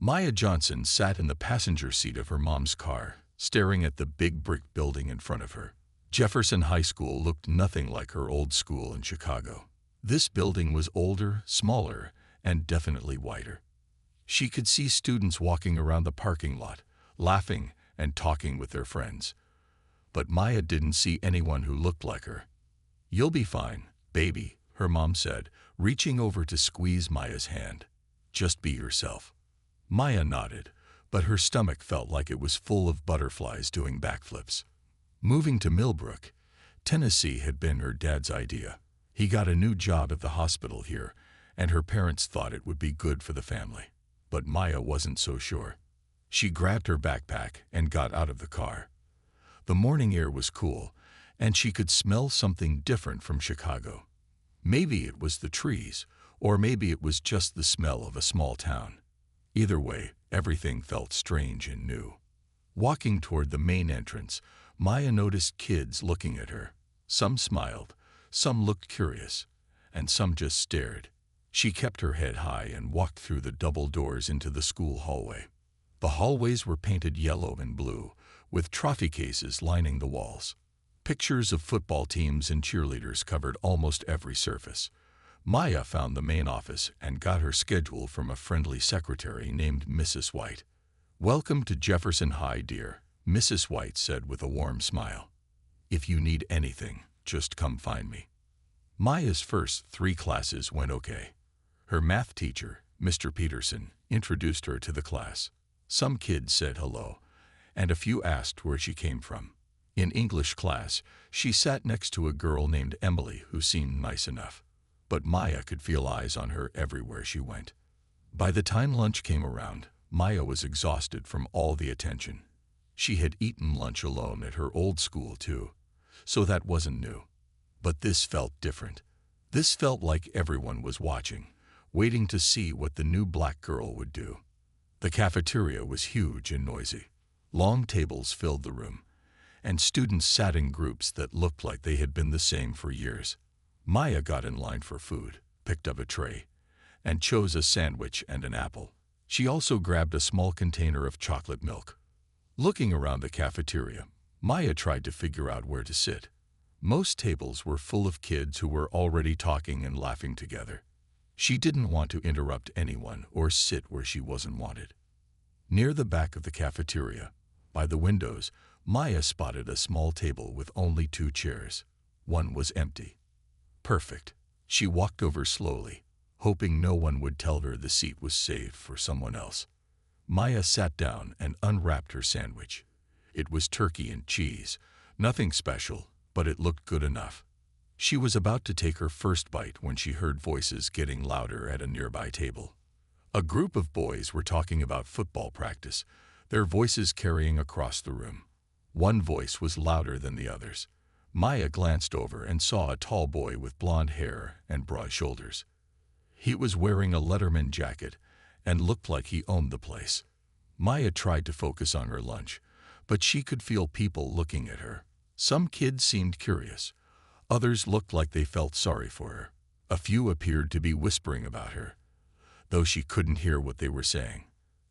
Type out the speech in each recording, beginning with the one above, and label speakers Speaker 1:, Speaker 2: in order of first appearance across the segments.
Speaker 1: Maya Johnson sat in the passenger seat of her mom's car, staring at the big brick building in front of her. Jefferson High School looked nothing like her old school in Chicago. This building was older, smaller, and definitely whiter. She could see students walking around the parking lot, laughing and talking with their friends. But Maya didn't see anyone who looked like her. "You'll be fine, baby," her mom said, reaching over to squeeze Maya's hand. "Just be yourself." Maya nodded, but her stomach felt like it was full of butterflies doing backflips. Moving to Millbrook, Tennessee had been her dad's idea. He got a new job at the hospital here, and her parents thought it would be good for the family. But Maya wasn't so sure. She grabbed her backpack and got out of the car. The morning air was cool, and she could smell something different from Chicago. Maybe it was the trees, or maybe it was just the smell of a small town. Either way, everything felt strange and new. Walking toward the main entrance, Maya noticed kids looking at her. Some smiled, some looked curious, and some just stared. She kept her head high and walked through the double doors into the school hallway. The hallways were painted yellow and blue, with trophy cases lining the walls. Pictures of football teams and cheerleaders covered almost every surface. Maya found the main office and got her schedule from a friendly secretary named Mrs. White. "Welcome to Jefferson High, dear," Mrs. White said with a warm smile. "If you need anything, just come find me." Maya's first 3 classes went okay. Her math teacher, Mr. Peterson, introduced her to the class. Some kids said hello, and a few asked where she came from. In English class, she sat next to a girl named Emily who seemed nice enough. But Maya could feel eyes on her everywhere she went. By the time lunch came around, Maya was exhausted from all the attention. She had eaten lunch alone at her old school too, so that wasn't new. But this felt different. This felt like everyone was watching, waiting to see what the new black girl would do. The cafeteria was huge and noisy. Long tables filled the room, and students sat in groups that looked like they had been the same for years. Maya got in line for food, picked up a tray, and chose a sandwich and an apple. She also grabbed a small container of chocolate milk. Looking around the cafeteria, Maya tried to figure out where to sit. Most tables were full of kids who were already talking and laughing together. She didn't want to interrupt anyone or sit where she wasn't wanted. Near the back of the cafeteria, by the windows, Maya spotted a small table with only 2 chairs. One was empty. Perfect. She walked over slowly, hoping no one would tell her the seat was saved for someone else. Maya sat down and unwrapped her sandwich. It was turkey and cheese, nothing special, but it looked good enough. She was about to take her first bite when she heard voices getting louder at a nearby table. A group of boys were talking about football practice, their voices carrying across the room. One voice was louder than the others. Maya glanced over and saw a tall boy with blonde hair and broad shoulders. He was wearing a Letterman jacket and looked like he owned the place. Maya tried to focus on her lunch, but she could feel people looking at her. Some kids seemed curious. Others looked like they felt sorry for her. A few appeared to be whispering about her, though she couldn't hear what they were saying.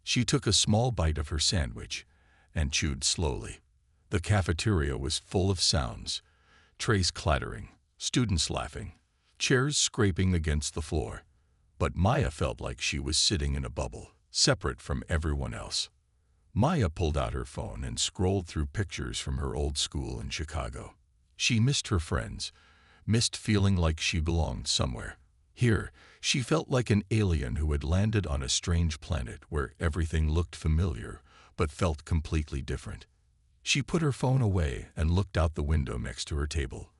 Speaker 1: She took a small bite of her sandwich and chewed slowly. The cafeteria was full of sounds. Trays clattering, students laughing, chairs scraping against the floor. But Maya felt like she was sitting in a bubble, separate from everyone else. Maya pulled out her phone and scrolled through pictures from her old school in Chicago. She missed her friends, missed feeling like she belonged somewhere. Here, she felt like an alien who had landed on a strange planet where everything looked familiar but felt completely different. She put her phone away and looked out the window next to her table.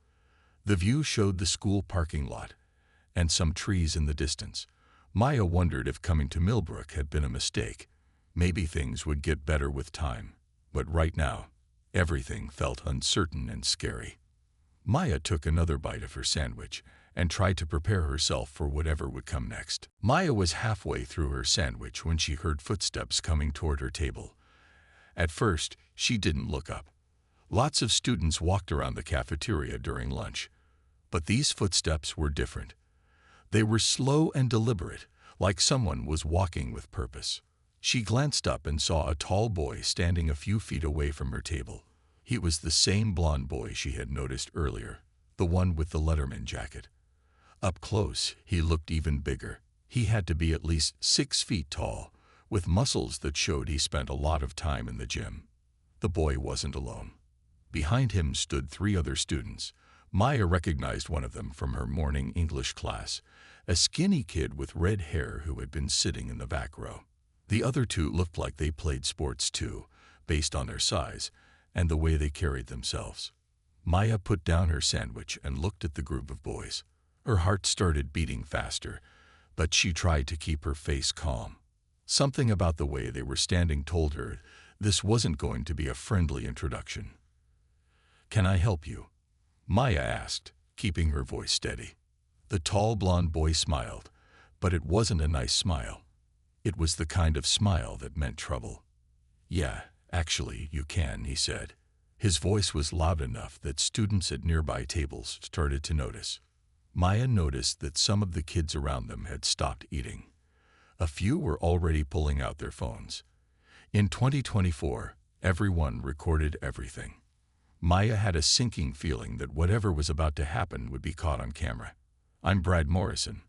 Speaker 1: The view showed the school parking lot and some trees in the distance. Maya wondered if coming to Millbrook had been a mistake. Maybe things would get better with time, but right now, everything felt uncertain and scary. Maya took another bite of her sandwich and tried to prepare herself for whatever would come next. Maya was halfway through her sandwich when she heard footsteps coming toward her table. At first, she didn't look up. Lots of students walked around the cafeteria during lunch, but these footsteps were different. They were slow and deliberate, like someone was walking with purpose. She glanced up and saw a tall boy standing a few feet away from her table. He was the same blond boy she had noticed earlier, the one with the Letterman jacket. Up close, he looked even bigger. He had to be at least 6 feet tall, with muscles that showed he spent a lot of time in the gym. The boy wasn't alone. Behind him stood 3 other students. Maya recognized one of them from her morning English class, a skinny kid with red hair who had been sitting in the back row. The other 2 looked like they played sports too, based on their size and the way they carried themselves. Maya put down her sandwich and looked at the group of boys. Her heart started beating faster, but she tried to keep her face calm. Something about the way they were standing told her this wasn't going to be a friendly introduction. "Can I help you?" Maya asked, keeping her voice steady. The tall blond boy smiled, but it wasn't a nice smile. It was the kind of smile that meant trouble. "Yeah, actually, you can," he said. His voice was loud enough that students at nearby tables started to notice. Maya noticed that some of the kids around them had stopped eating. A few were already pulling out their phones. In 2024, everyone recorded everything. Maya had a sinking feeling that whatever was about to happen would be caught on camera. "I'm Brad Morrison,"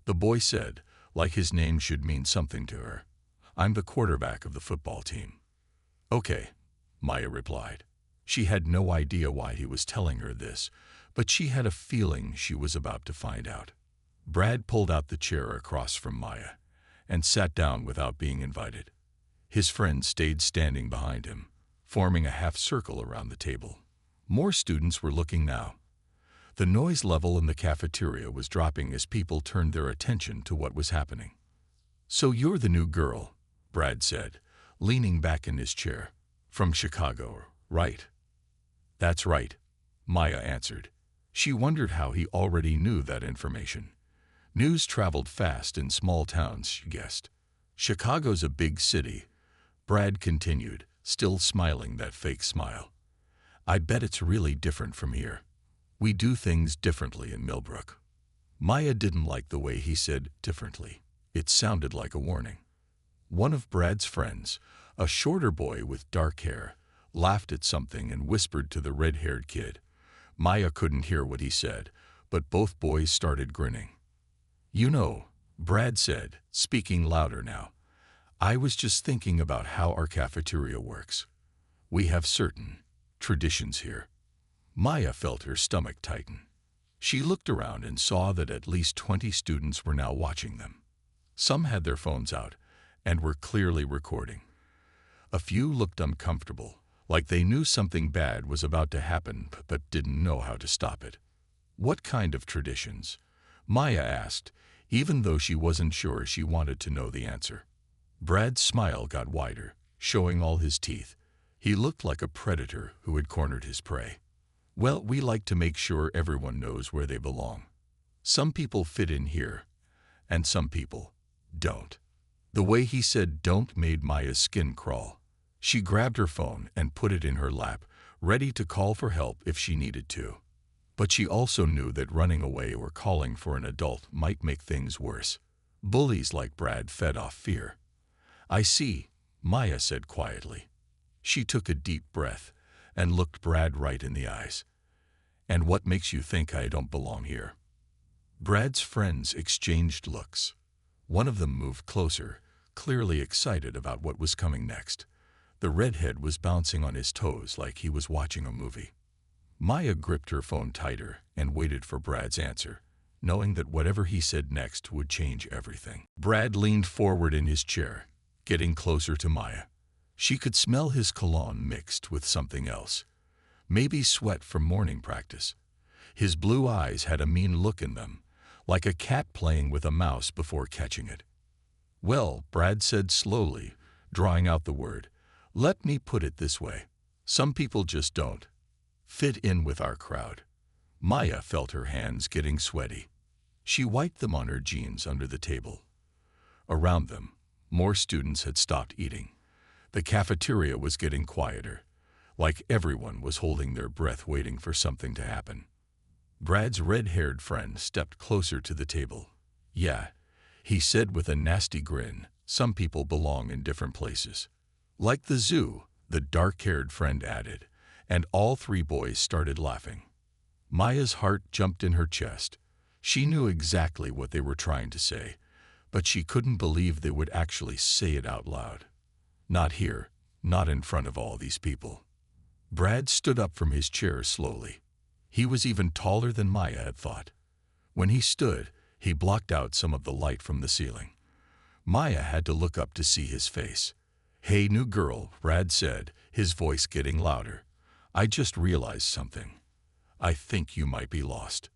Speaker 1: the boy said, like his name should mean something to her. "I'm the quarterback of the football team." "Okay," Maya replied. She had no idea why he was telling her this, but she had a feeling she was about to find out. Brad pulled out the chair across from Maya and sat down without being invited. His friends stayed standing behind him, forming a half circle around the table. More students were looking now. The noise level in the cafeteria was dropping as people turned their attention to what was happening. "So you're the new girl," Brad said, leaning back in his chair. "From Chicago, right?" "That's right," Maya answered. She wondered how he already knew that information. News traveled fast in small towns, she guessed. "Chicago's a big city," Brad continued, still smiling that fake smile. "I bet it's really different from here. We do things differently in Millbrook." Maya didn't like the way he said differently. It sounded like a warning. One of Brad's friends, a shorter boy with dark hair, laughed at something and whispered to the red-haired kid. Maya couldn't hear what he said, but both boys started grinning. "You know," Brad said, speaking louder now, "I was just thinking about how our cafeteria works. We have certain traditions here." Maya felt her stomach tighten. She looked around and saw that at least 20 students were now watching them. Some had their phones out and were clearly recording. A few looked uncomfortable, like they knew something bad was about to happen but didn't know how to stop it. "What kind of traditions?" Maya asked, even though she wasn't sure she wanted to know the answer. Brad's smile got wider, showing all his teeth. He looked like a predator who had cornered his prey. "Well, we like to make sure everyone knows where they belong. Some people fit in here, and some people don't." The way he said "don't" made Maya's skin crawl. She grabbed her phone and put it in her lap, ready to call for help if she needed to. But she also knew that running away or calling for an adult might make things worse. Bullies like Brad fed off fear. "I see," Maya said quietly. She took a deep breath and looked Brad right in the eyes. "And what makes you think I don't belong here?" Brad's friends exchanged looks. One of them moved closer, clearly excited about what was coming next. The redhead was bouncing on his toes like he was watching a movie. Maya gripped her phone tighter and waited for Brad's answer, knowing that whatever he said next would change everything. Brad leaned forward in his chair, getting closer to Maya. She could smell his cologne mixed with something else. Maybe sweat from morning practice. His blue eyes had a mean look in them, like a cat playing with a mouse before catching it. "Well," Brad said slowly, drawing out the word, "let me put it this way. Some people just don't fit in with our crowd." Maya felt her hands getting sweaty. She wiped them on her jeans under the table. Around them, more students had stopped eating. The cafeteria was getting quieter, like everyone was holding their breath waiting for something to happen. Brad's red-haired friend stepped closer to the table. "Yeah," he said with a nasty grin, Some people belong in different places. Like the zoo, the dark-haired friend added, and all three boys started laughing. Maya's heart jumped in her chest. She knew exactly what they were trying to say, but she couldn't believe they would actually say it out loud. Not here, not in front of all these people. Brad stood up from his chair slowly. He was even taller than Maya had thought. When he stood, he blocked out some of the light from the ceiling. Maya had to look up to see his face. "Hey, new girl," Brad said, his voice getting louder. "I just realized something. I think you might be lost."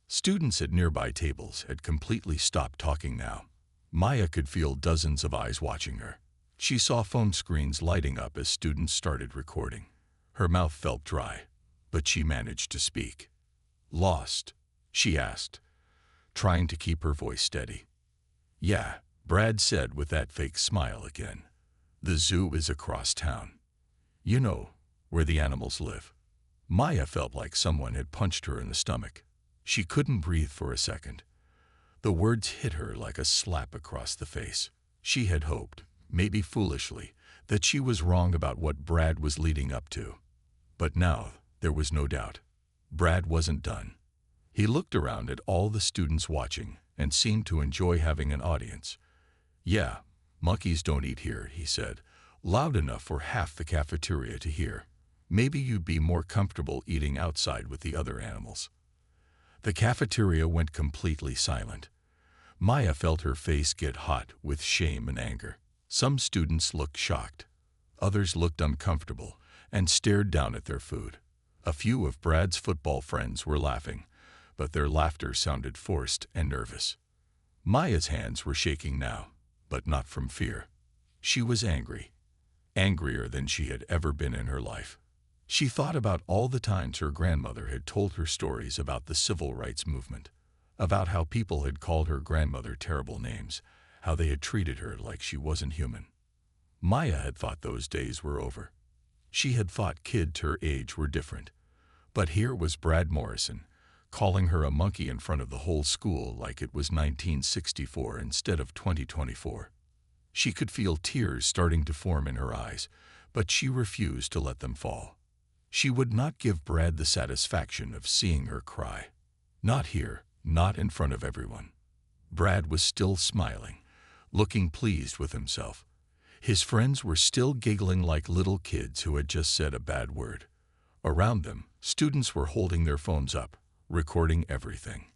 Speaker 1: Students at nearby tables had completely stopped talking now. Maya could feel dozens of eyes watching her. She saw phone screens lighting up as students started recording. Her mouth felt dry, but she managed to speak. "Lost?" she asked, trying to keep her voice steady. "Yeah," Brad said with that fake smile again. "The zoo is across town. You know, where the animals live." Maya felt like someone had punched her in the stomach. She couldn't breathe for a second. The words hit her like a slap across the face. She had hoped, maybe foolishly, that she was wrong about what Brad was leading up to. But now, there was no doubt. Brad wasn't done. He looked around at all the students watching and seemed to enjoy having an audience. "Yeah, monkeys don't eat here," he said, loud enough for half the cafeteria to hear. "Maybe you'd be more comfortable eating outside with the other animals." The cafeteria went completely silent. Maya felt her face get hot with shame and anger. Some students looked shocked. Others looked uncomfortable and stared down at their food. A few of Brad's football friends were laughing, but their laughter sounded forced and nervous. Maya's hands were shaking now, but not from fear. She was angry, angrier than she had ever been in her life. She thought about all the times her grandmother had told her stories about the civil rights movement, about how people had called her grandmother terrible names, how they had treated her like she wasn't human. Maya had thought those days were over. She had thought kids her age were different. But here was Brad Morrison, calling her a monkey in front of the whole school like it was 1964 instead of 2024. She could feel tears starting to form in her eyes, but she refused to let them fall. She would not give Brad the satisfaction of seeing her cry. Not here, not in front of everyone. Brad was still smiling, looking pleased with himself. His friends were still giggling like little kids who had just said a bad word. Around them, students were holding their phones up, recording everything.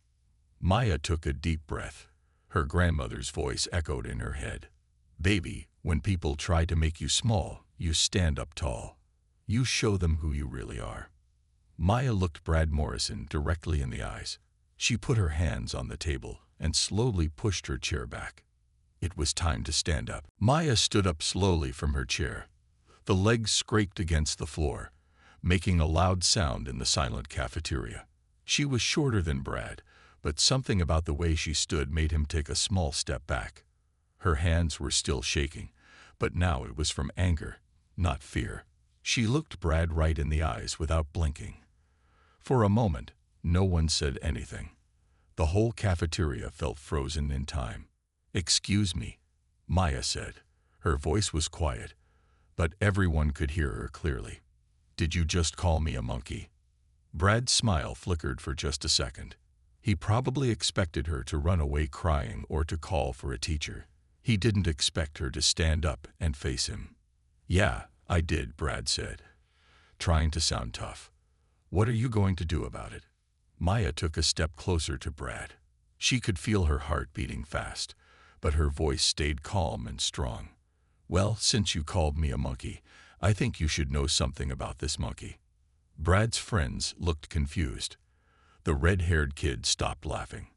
Speaker 1: Maya took a deep breath. Her grandmother's voice echoed in her head. "Baby, when people try to make you small, you stand up tall. You show them who you really are." Maya looked Brad Morrison directly in the eyes. She put her hands on the table and slowly pushed her chair back. It was time to stand up. Maya stood up slowly from her chair. The legs scraped against the floor, making a loud sound in the silent cafeteria. She was shorter than Brad, but something about the way she stood made him take a small step back. Her hands were still shaking, but now it was from anger, not fear. She looked Brad right in the eyes without blinking. For a moment, no one said anything. The whole cafeteria felt frozen in time. "Excuse me," Maya said. Her voice was quiet, but everyone could hear her clearly. "Did you just call me a monkey?" Brad's smile flickered for just a second. He probably expected her to run away crying or to call for a teacher. He didn't expect her to stand up and face him. "Yeah, I did," Brad said, trying to sound tough. "What are you going to do about it?" Maya took a step closer to Brad. She could feel her heart beating fast, but her voice stayed calm and strong. "Well, since you called me a monkey, I think you should know something about this monkey." Brad's friends looked confused. The red-haired kid stopped laughing.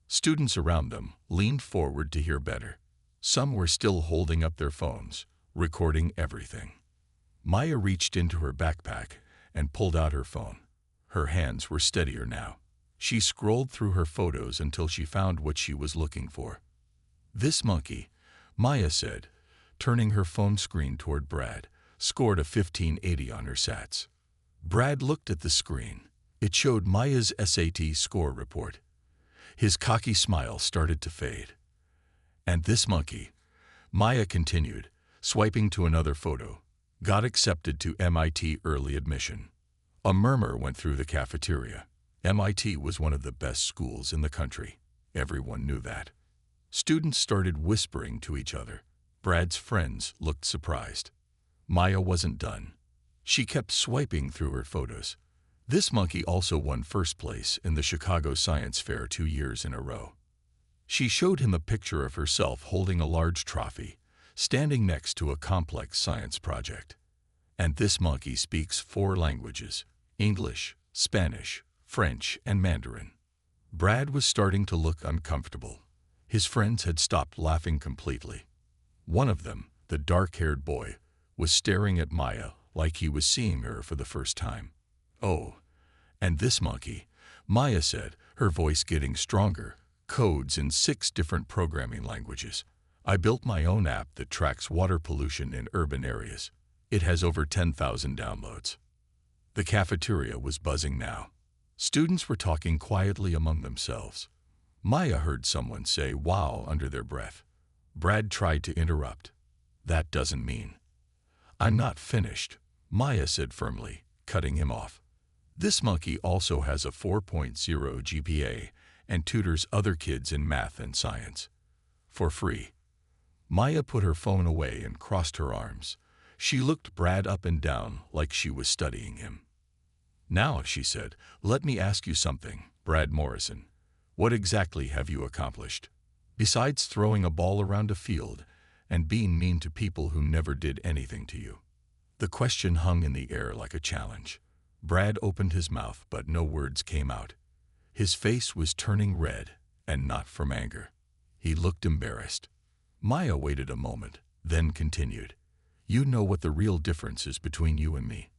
Speaker 1: Students around them leaned forward to hear better. Some were still holding up their phones, recording everything. Maya reached into her backpack and pulled out her phone. Her hands were steadier now. She scrolled through her photos until she found what she was looking for. "This monkey," Maya said, turning her phone screen toward Brad, scored a 1580 on her SATs. Brad looked at the screen. It showed Maya's SAT score report. His cocky smile started to fade. "And this monkey," Maya continued, swiping to another photo. Got accepted to MIT early admission. A murmur went through the cafeteria. MIT was one of the best schools in the country. Everyone knew that. Students started whispering to each other. Brad's friends looked surprised. Maya wasn't done. She kept swiping through her photos. This monkey also won first place in the Chicago Science Fair 2 years in a row. She showed him a picture of herself holding a large trophy, standing next to a complex science project. And this monkey speaks 4 languages: English, Spanish, French, and Mandarin. Brad was starting to look uncomfortable. His friends had stopped laughing completely. One of them, the dark-haired boy, was staring at Maya like he was seeing her for the first time. Oh, and this monkey, Maya said, her voice getting stronger, codes in 6 different programming languages. I built my own app that tracks water pollution in urban areas. It has over 10,000 downloads. The cafeteria was buzzing now. Students were talking quietly among themselves. Maya heard someone say "wow" under their breath. Brad tried to interrupt. That doesn't mean. I'm not finished, Maya said firmly, cutting him off. This monkey also has a 4.0 GPA and tutors other kids in math and science. For free. Maya put her phone away and crossed her arms. She looked Brad up and down like she was studying him. Now, she said, let me ask you something, Brad Morrison. What exactly have you accomplished? Besides throwing a ball around a field and being mean to people who never did anything to you. The question hung in the air like a challenge. Brad opened his mouth, but no words came out. His face was turning red, and not from anger. He looked embarrassed. Maya waited a moment, then continued. You know what the real difference is between you and me.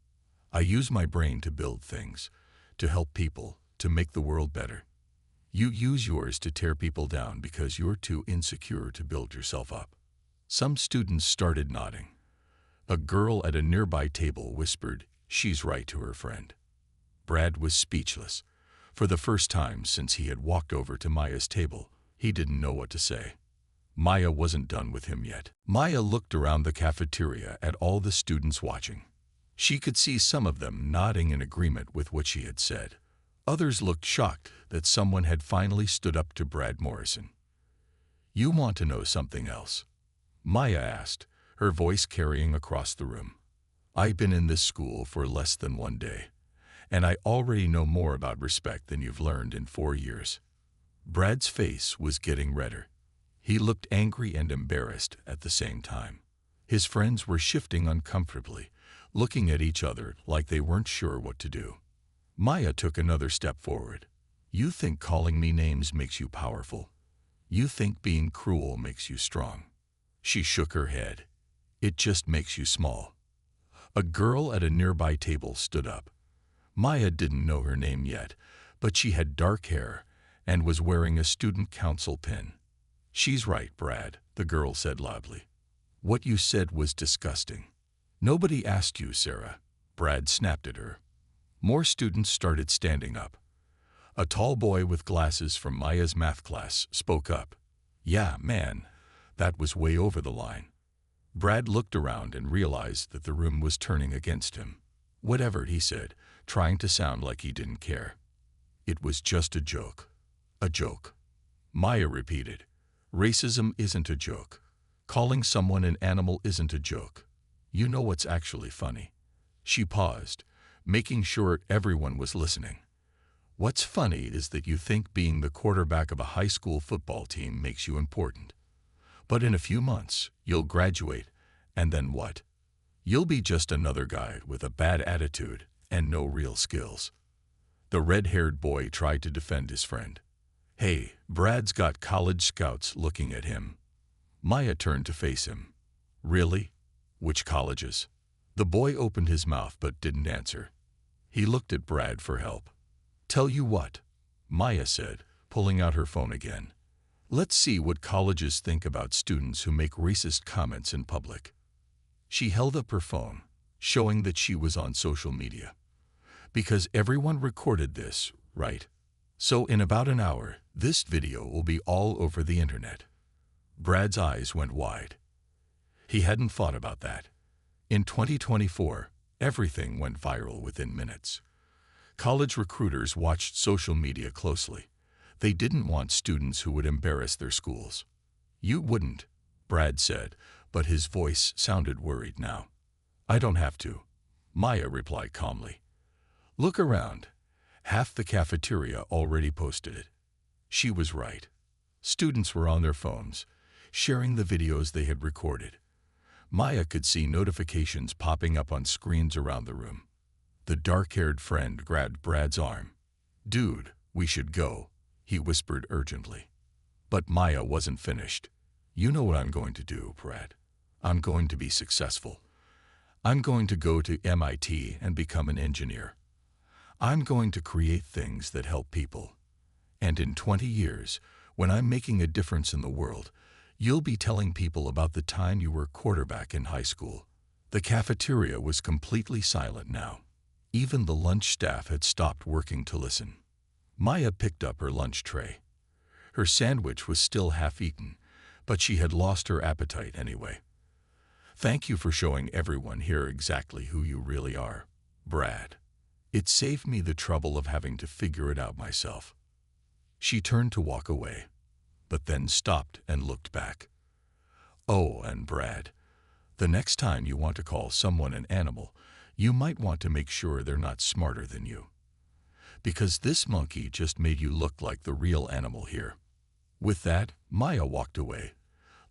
Speaker 1: I use my brain to build things, to help people, to make the world better. You use yours to tear people down because you're too insecure to build yourself up. Some students started nodding. A girl at a nearby table whispered, she's right, to her friend. Brad was speechless. For the first time since he had walked over to Maya's table, he didn't know what to say. Maya wasn't done with him yet. Maya looked around the cafeteria at all the students watching. She could see some of them nodding in agreement with what she had said. Others looked shocked that someone had finally stood up to Brad Morrison. You want to know something else? Maya asked, her voice carrying across the room. I've been in this school for less than 1 day, and I already know more about respect than you've learned in 4 years. Brad's face was getting redder. He looked angry and embarrassed at the same time. His friends were shifting uncomfortably, looking at each other like they weren't sure what to do. Maya took another step forward. You think calling me names makes you powerful. You think being cruel makes you strong. She shook her head. It just makes you small. A girl at a nearby table stood up. Maya didn't know her name yet, but she had dark hair and was wearing a student council pin. She's right, Brad, the girl said loudly. What you said was disgusting. Nobody asked you, Sarah. Brad snapped at her. More students started standing up. A tall boy with glasses from Maya's math class spoke up. Yeah, man, that was way over the line. Brad looked around and realized that the room was turning against him. Whatever, he said, trying to sound like he didn't care. It was just a joke. A joke. Maya repeated. Racism isn't a joke. Calling someone an animal isn't a joke. You know what's actually funny? She paused, making sure everyone was listening. What's funny is that you think being the quarterback of a high school football team makes you important. But in a few months, you'll graduate, and then what? You'll be just another guy with a bad attitude and no real skills. The red-haired boy tried to defend his friend. Hey, Brad's got college scouts looking at him. Maya turned to face him. Really? Which colleges? The boy opened his mouth but didn't answer. He looked at Brad for help. Tell you what, Maya said, pulling out her phone again. Let's see what colleges think about students who make racist comments in public. She held up her phone, showing that she was on social media. Because everyone recorded this, right? So in about an hour, this video will be all over the internet. Brad's eyes went wide. He hadn't thought about that. In 2024, everything went viral within minutes. College recruiters watched social media closely. They didn't want students who would embarrass their schools. "You wouldn't," Brad said, but his voice sounded worried now. "I don't have to," Maya replied calmly. "Look around. Half the cafeteria already posted it." She was right. Students were on their phones, sharing the videos they had recorded. Maya could see notifications popping up on screens around the room. The dark-haired friend grabbed Brad's arm. "Dude, we should go," he whispered urgently. But Maya wasn't finished. "You know what I'm going to do, Brad. I'm going to be successful. I'm going to go to MIT and become an engineer. I'm going to create things that help people. And in 20 years, when I'm making a difference in the world, you'll be telling people about the time you were quarterback in high school." The cafeteria was completely silent now. Even the lunch staff had stopped working to listen. Maya picked up her lunch tray. Her sandwich was still half-eaten, but she had lost her appetite anyway. "Thank you for showing everyone here exactly who you really are, Brad. It saved me the trouble of having to figure it out myself." She turned to walk away, but then stopped and looked back. "Oh, and Brad, the next time you want to call someone an animal, you might want to make sure they're not smarter than you. Because this monkey just made you look like the real animal here." With that, Maya walked away,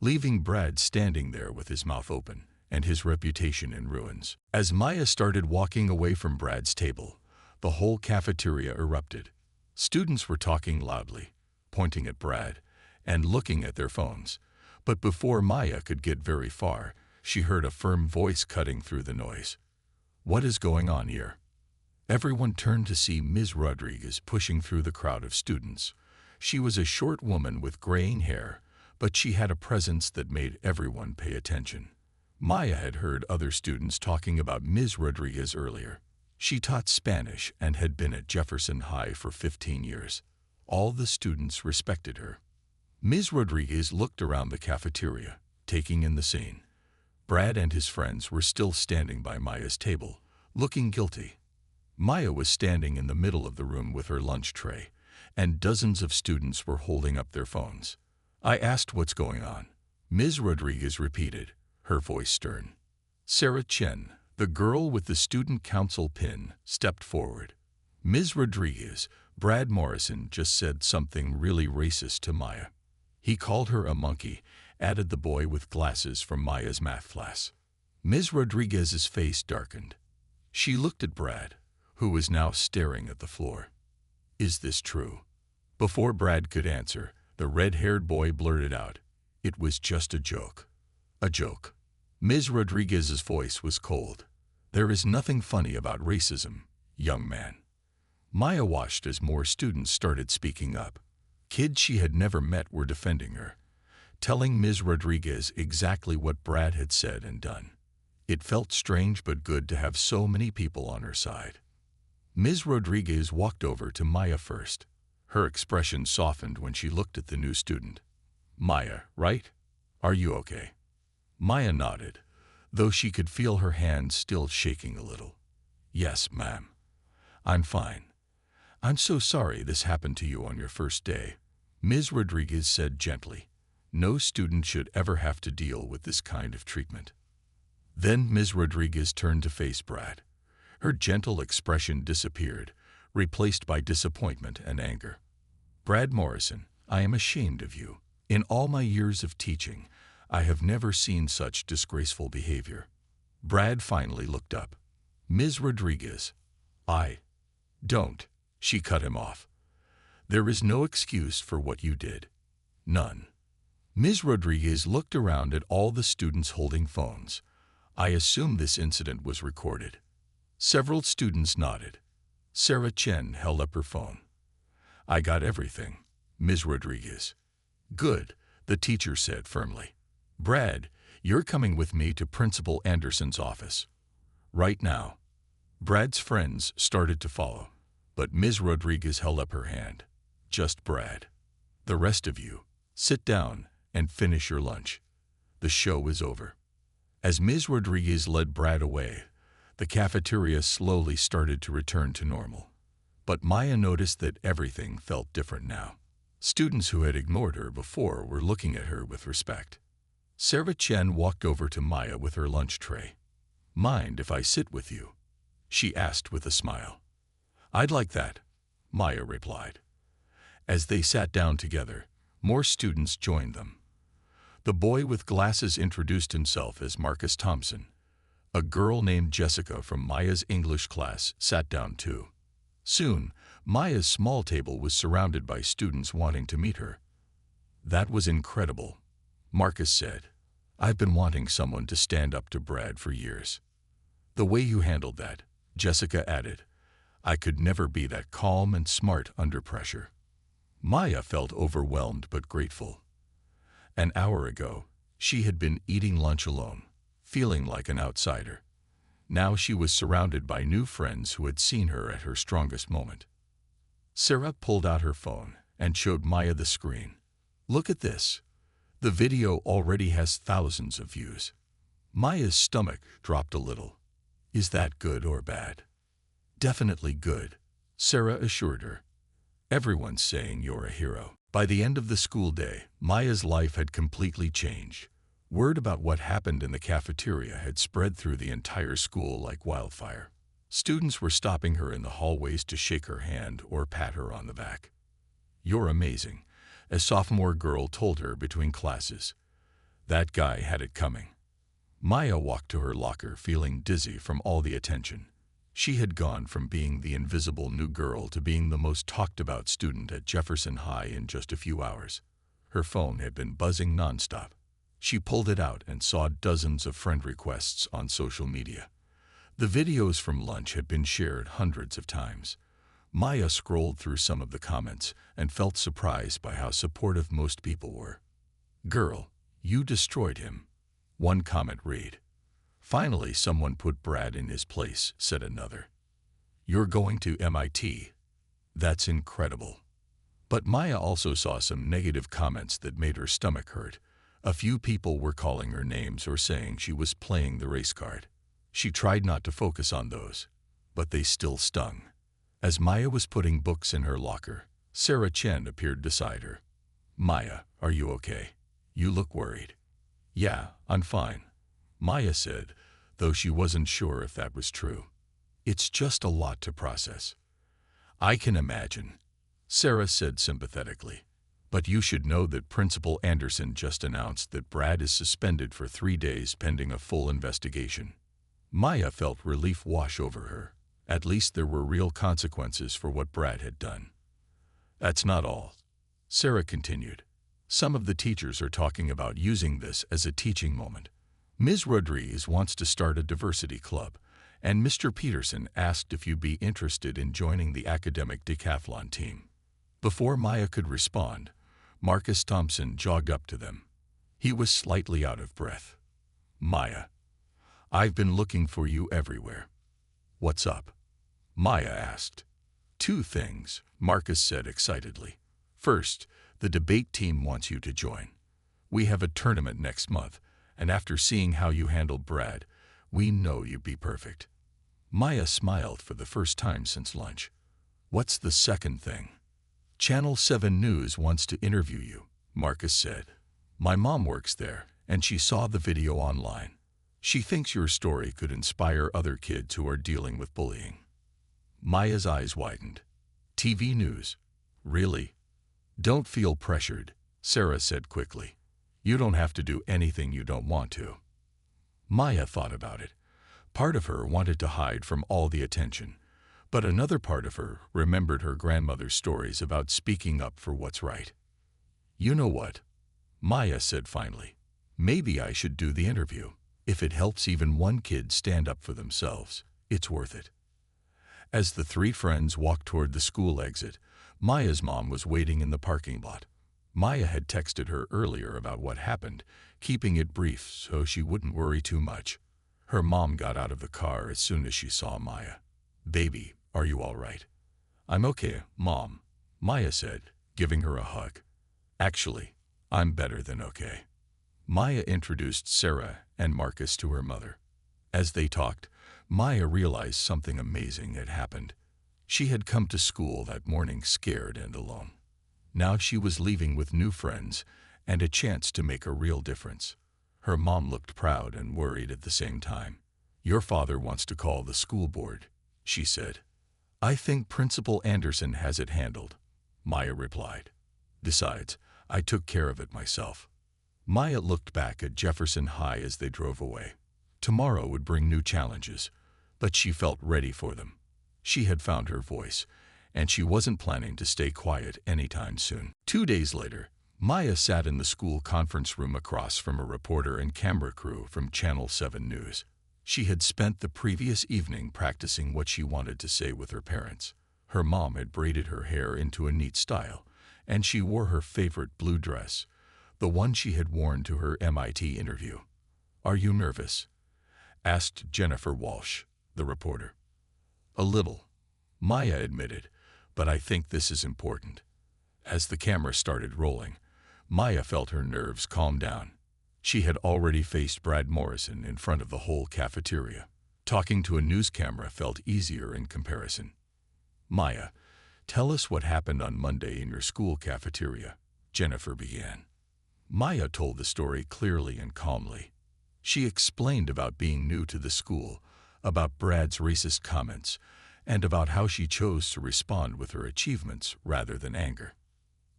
Speaker 1: leaving Brad standing there with his mouth open and his reputation in ruins. As Maya started walking away from Brad's table, the whole cafeteria erupted. Students were talking loudly, pointing at Brad, and looking at their phones. But before Maya could get very far, she heard a firm voice cutting through the noise. "What is going on here?" Everyone turned to see Ms. Rodriguez pushing through the crowd of students. She was a short woman with graying hair, but she had a presence that made everyone pay attention. Maya had heard other students talking about Ms. Rodriguez earlier. She taught Spanish and had been at Jefferson High for 15 years. All the students respected her. Ms. Rodriguez looked around the cafeteria, taking in the scene. Brad and his friends were still standing by Maya's table, looking guilty. Maya was standing in the middle of the room with her lunch tray, and dozens of students were holding up their phones. "I asked what's going on," Ms. Rodriguez repeated, her voice stern. Sarah Chen, the girl with the student council pin, stepped forward. "Ms. Rodriguez, Brad Morrison just said something really racist to Maya. He called her a monkey," added the boy with glasses from Maya's math class. Ms. Rodriguez's face darkened. She looked at Brad, who was now staring at the floor. "Is this true?" Before Brad could answer, the red-haired boy blurted out, "It was just a joke." "A joke." Ms. Rodriguez's voice was cold. "There is nothing funny about racism, young man." Maya watched as more students started speaking up. Kids she had never met were defending her, telling Ms. Rodriguez exactly what Brad had said and done. It felt strange but good to have so many people on her side. Ms. Rodriguez walked over to Maya first. Her expression softened when she looked at the new student. "Maya, right? Are you okay?" Maya nodded, though she could feel her hands still shaking a little. "Yes, ma'am. I'm fine. I'm so sorry this happened to you on your first day," Ms. Rodriguez said gently. "No student should ever have to deal with this kind of treatment." Then Ms. Rodriguez turned to face Brad. Her gentle expression disappeared, replaced by disappointment and anger. "Brad Morrison, I am ashamed of you. In all my years of teaching, I have never seen such disgraceful behavior." Brad finally looked up. "Ms. Rodriguez, I don't," she cut him off. "There is no excuse for what you did. None." Ms. Rodriguez looked around at all the students holding phones. "I assume this incident was recorded." Several students nodded. Sarah Chen held up her phone. "I got everything, Ms. Rodriguez." "Good," the teacher said firmly. "Brad, you're coming with me to Principal Anderson's office. Right now." Brad's friends started to follow, but Ms. Rodriguez held up her hand. "Just Brad. The rest of you, sit down and finish your lunch. The show is over." As Ms. Rodriguez led Brad away, the cafeteria slowly started to return to normal. But Maya noticed that everything felt different now. Students who had ignored her before were looking at her with respect. Sarah Chen walked over to Maya with her lunch tray. "Mind if I sit with you?" she asked with a smile. "I'd like that," Maya replied. As they sat down together, more students joined them. The boy with glasses introduced himself as Marcus Thompson. A girl named Jessica from Maya's English class sat down too. Soon, Maya's small table was surrounded by students wanting to meet her. "That was incredible," Marcus said. "I've been wanting someone to stand up to Brad for years." "The way you handled that," Jessica added. "I could never be that calm and smart under pressure." Maya felt overwhelmed but grateful. An hour ago, she had been eating lunch alone, feeling like an outsider. Now she was surrounded by new friends who had seen her at her strongest moment. Sarah pulled out her phone and showed Maya the screen. "Look at this. The video already has thousands of views." Maya's stomach dropped a little. "Is that good or bad?" "Definitely good," Sarah assured her. "Everyone's saying you're a hero." By the end of the school day, Maya's life had completely changed. Word about what happened in the cafeteria had spread through the entire school like wildfire. Students were stopping her in the hallways to shake her hand or pat her on the back. "You're amazing," a sophomore girl told her between classes. That guy had it coming. Maya walked to her locker feeling dizzy from all the attention. She had gone from being the invisible new girl to being the most talked-about student at Jefferson High in just a few hours. Her phone had been buzzing nonstop. She pulled it out and saw dozens of friend requests on social media. The videos from lunch had been shared hundreds of times. Maya scrolled through some of the comments and felt surprised by how supportive most people were. "Girl, you destroyed him," one comment read. "Finally someone put Brad in his place," said another. "You're going to MIT. That's incredible." But Maya also saw some negative comments that made her stomach hurt. A few people were calling her names or saying she was playing the race card. She tried not to focus on those, but they still stung. As Maya was putting books in her locker, Sarah Chen appeared beside her. "Maya, are you okay? You look worried." "Yeah, I'm fine," Maya said, though she wasn't sure if that was true. "It's just a lot to process." "I can imagine," Sarah said sympathetically. "But you should know that Principal Anderson just announced that Brad is suspended for 3 days pending a full investigation." Maya felt relief wash over her. At least there were real consequences for what Brad had done. "That's not all," Sarah continued. "Some of the teachers are talking about using this as a teaching moment. Ms. Rodriguez wants to start a diversity club, and Mr. Peterson asked if you'd be interested in joining the academic decathlon team." Before Maya could respond, Marcus Thompson jogged up to them. He was slightly out of breath. "Maya, I've been looking for you everywhere." "What's up?" Maya asked. "2 things," Marcus said excitedly. "First, the debate team wants you to join. We have a tournament next month, and after seeing how you handled Brad, we know you'd be perfect." Maya smiled for the first time since lunch. "What's the second thing?" "Channel 7 News wants to interview you," Marcus said. "My mom works there, and she saw the video online. She thinks your story could inspire other kids who are dealing with bullying." Maya's eyes widened. "TV news? Really?" "Don't feel pressured," Sarah said quickly. "You don't have to do anything you don't want to." Maya thought about it. Part of her wanted to hide from all the attention, but another part of her remembered her grandmother's stories about speaking up for what's right. "You know what?" Maya said finally. "Maybe I should do the interview. If it helps even one kid stand up for themselves, it's worth it." As the 3 friends walked toward the school exit, Maya's mom was waiting in the parking lot. Maya had texted her earlier about what happened, keeping it brief so she wouldn't worry too much. Her mom got out of the car as soon as she saw Maya. "Baby, are you all right?" "I'm okay, Mom," Maya said, giving her a hug. "Actually, I'm better than okay." Maya introduced Sarah and Marcus to her mother. As they talked, Maya realized something amazing had happened. She had come to school that morning scared and alone. Now she was leaving with new friends and a chance to make a real difference. Her mom looked proud and worried at the same time. "Your father wants to call the school board," she said. "I think Principal Anderson has it handled," Maya replied. "Besides, I took care of it myself." Maya looked back at Jefferson High as they drove away. Tomorrow would bring new challenges, but she felt ready for them. She had found her voice, and she wasn't planning to stay quiet anytime soon. 2 days later, Maya sat in the school conference room across from a reporter and camera crew from Channel 7 News. She had spent the previous evening practicing what she wanted to say with her parents. Her mom had braided her hair into a neat style, and she wore her favorite blue dress, the one she had worn to her MIT interview. "Are you nervous?" asked Jennifer Walsh, the reporter. "A little," Maya admitted, "but I think this is important." As the camera started rolling, Maya felt her nerves calm down. She had already faced Brad Morrison in front of the whole cafeteria. Talking to a news camera felt easier in comparison. "Maya, tell us what happened on Monday in your school cafeteria," Jennifer began. Maya told the story clearly and calmly. She explained about being new to the school, about Brad's racist comments, and about how she chose to respond with her achievements rather than anger.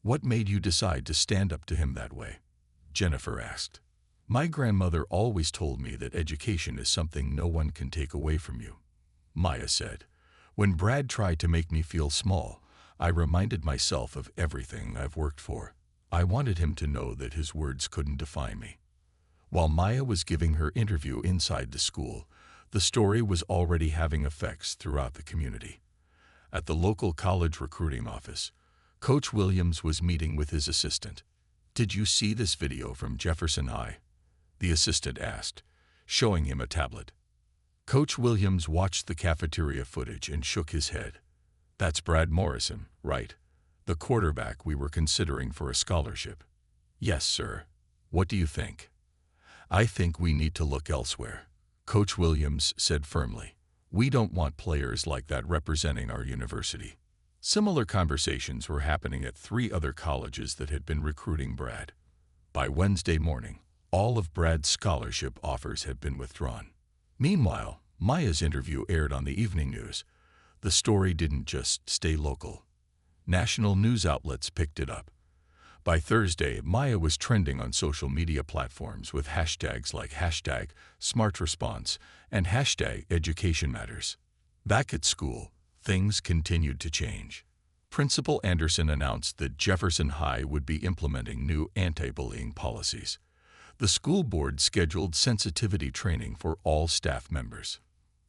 Speaker 1: "What made you decide to stand up to him that way?" Jennifer asked. "My grandmother always told me that education is something no one can take away from you," Maya said. "When Brad tried to make me feel small, I reminded myself of everything I've worked for. I wanted him to know that his words couldn't define me." While Maya was giving her interview inside the school, the story was already having effects throughout the community. At the local college recruiting office, Coach Williams was meeting with his assistant. "Did you see this video from Jefferson High?" the assistant asked, showing him a tablet. Coach Williams watched the cafeteria footage and shook his head. "That's Brad Morrison, right? The quarterback we were considering for a scholarship." "Yes, sir. What do you think?" "I think we need to look elsewhere," Coach Williams said firmly. "We don't want players like that representing our university." Similar conversations were happening at 3 other colleges that had been recruiting Brad. By Wednesday morning, all of Brad's scholarship offers had been withdrawn. Meanwhile, Maya's interview aired on the evening news. The story didn't just stay local. National news outlets picked it up. By Thursday, Maya was trending on social media platforms with hashtags like #SmartResponse and #EducationMatters. Back at school, things continued to change. Principal Anderson announced that Jefferson High would be implementing new anti-bullying policies. The school board scheduled sensitivity training for all staff members.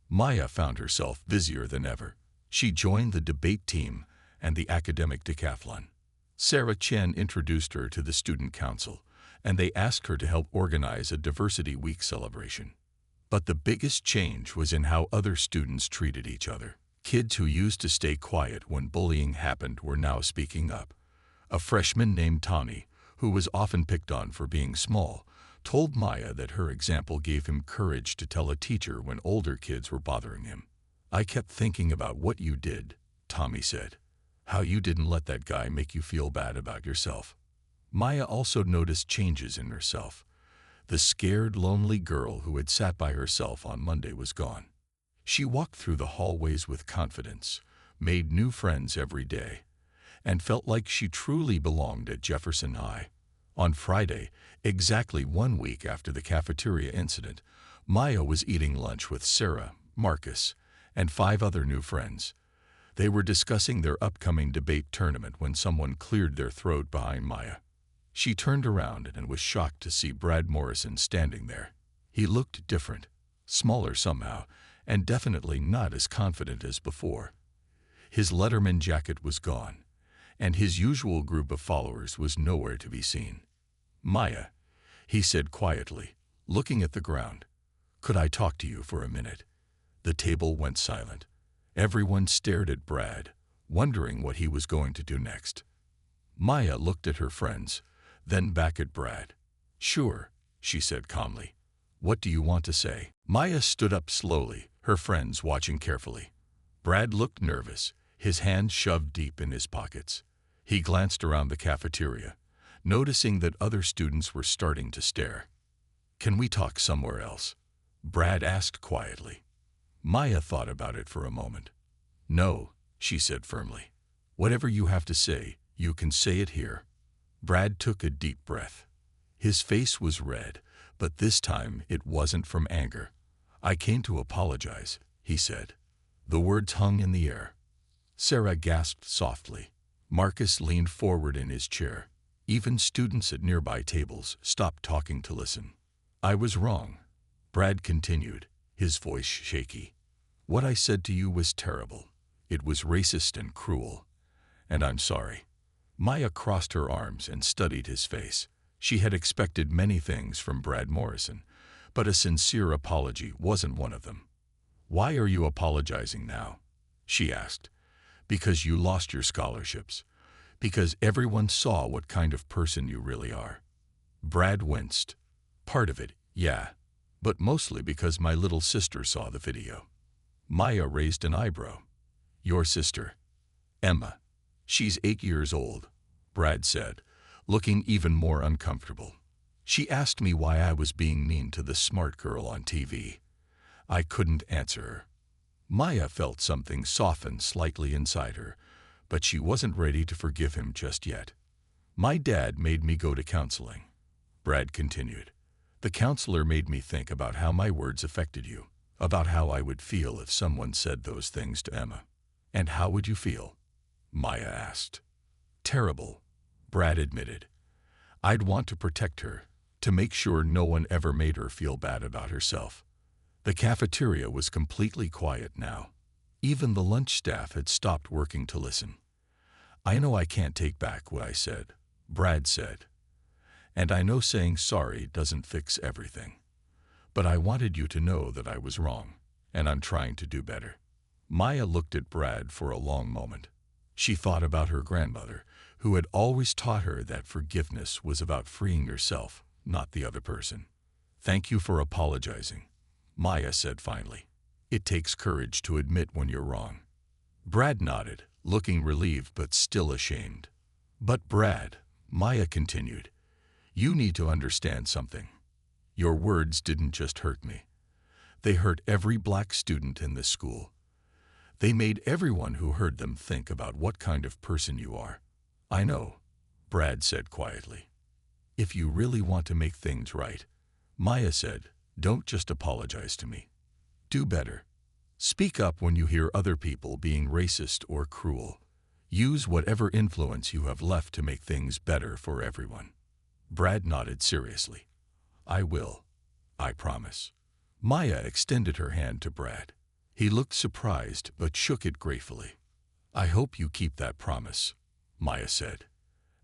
Speaker 1: Maya found herself busier than ever. She joined the debate team and the academic decathlon. Sarah Chen introduced her to the student council, and they asked her to help organize a Diversity Week celebration. But the biggest change was in how other students treated each other. Kids who used to stay quiet when bullying happened were now speaking up. A freshman named Tawny, who was often picked on for being small, told Maya that her example gave him courage to tell a teacher when older kids were bothering him. "I kept thinking about what you did," Tommy said. "How you didn't let that guy make you feel bad about yourself." Maya also noticed changes in herself. The scared, lonely girl who had sat by herself on Monday was gone. She walked through the hallways with confidence, made new friends every day, and felt like she truly belonged at Jefferson High. On Friday, exactly 1 week after the cafeteria incident, Maya was eating lunch with Sarah, Marcus, and 5 other new friends. They were discussing their upcoming debate tournament when someone cleared their throat behind Maya. She turned around and was shocked to see Brad Morrison standing there. He looked different, smaller somehow, and definitely not as confident as before. His Letterman jacket was gone, and his usual group of followers was nowhere to be seen. "Maya," he said quietly, looking at the ground, "could I talk to you for a minute?" The table went silent. Everyone stared at Brad, wondering what he was going to do next. Maya looked at her friends, then back at Brad. "Sure," she said calmly. "What do you want to say?" Maya stood up slowly, her friends watching carefully. Brad looked nervous, his hands shoved deep in his pockets. He glanced around the cafeteria, noticing that other students were starting to stare. "Can we talk somewhere else?" Brad asked quietly. Maya thought about it for a moment. "No," she said firmly. "Whatever you have to say, you can say it here." Brad took a deep breath. His face was red, but this time it wasn't from anger. "I came to apologize," he said. The words hung in the air. Sarah gasped softly. Marcus leaned forward in his chair. Even students at nearby tables stopped talking to listen. "I was wrong," Brad continued, his voice shaky. "What I said to you was terrible. It was racist and cruel. And I'm sorry." Maya crossed her arms and studied his face. She had expected many things from Brad Morrison, but a sincere apology wasn't one of them. "Why are you apologizing now?" she asked. "Because you lost your scholarships. Because everyone saw what kind of person you really are." Brad winced. "Part of it, yeah. But mostly because my little sister saw the video." Maya raised an eyebrow. "Your sister?" "Emma. She's 8 years old," Brad said, looking even more uncomfortable. "She asked me why I was being mean to the smart girl on TV. I couldn't answer her." Maya felt something soften slightly inside her, but she wasn't ready to forgive him just yet. "My dad made me go to counseling," Brad continued. "The counselor made me think about how my words affected you, about how I would feel if someone said those things to Emma." "And how would you feel?" Maya asked. "Terrible," Brad admitted. "I'd want to protect her, to make sure no one ever made her feel bad about herself." The cafeteria was completely quiet now. Even the lunch staff had stopped working to listen. "I know I can't take back what I said," Brad said. "And I know saying sorry doesn't fix everything. But I wanted you to know that I was wrong, and I'm trying to do better." Maya looked at Brad for a long moment. She thought about her grandmother, who had always taught her that forgiveness was about freeing yourself, not the other person. "Thank you for apologizing," Maya said finally. "It takes courage to admit when you're wrong." Brad nodded, looking relieved but still ashamed. "But Brad," Maya continued, "you need to understand something. Your words didn't just hurt me. They hurt every black student in this school. They made everyone who heard them think about what kind of person you are." "I know," Brad said quietly. "If you really want to make things right," Maya said, "don't just apologize to me. Do better. Speak up when you hear other people being racist or cruel. Use whatever influence you have left to make things better for everyone." Brad nodded seriously. "I will. I promise." Maya extended her hand to Brad. He looked surprised but shook it gratefully. "I hope you keep that promise," Maya said.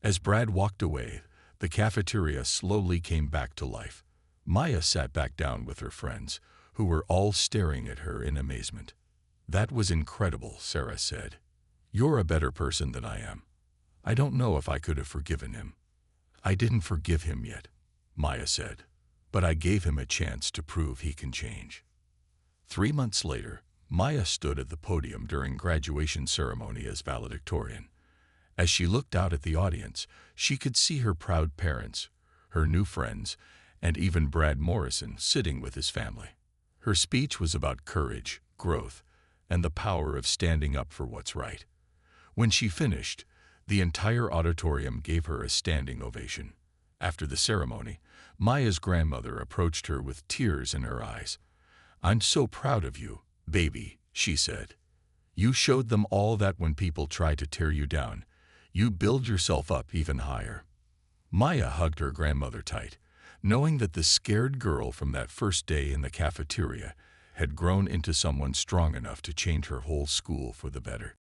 Speaker 1: As Brad walked away, the cafeteria slowly came back to life. Maya sat back down with her friends, who were all staring at her in amazement. "That was incredible," Sarah said. "You're a better person than I am. I don't know if I could have forgiven him." "I didn't forgive him yet," Maya said, "but I gave him a chance to prove he can change." 3 months later, Maya stood at the podium during graduation ceremony as valedictorian. As she looked out at the audience, she could see her proud parents, her new friends, and even Brad Morrison sitting with his family. Her speech was about courage, growth, and the power of standing up for what's right. When she finished, the entire auditorium gave her a standing ovation. After the ceremony, Maya's grandmother approached her with tears in her eyes. "I'm so proud of you, baby," she said. "You showed them all that when people try to tear you down, you build yourself up even higher." Maya hugged her grandmother tight, knowing that the scared girl from that first day in the cafeteria had grown into someone strong enough to change her whole school for the better.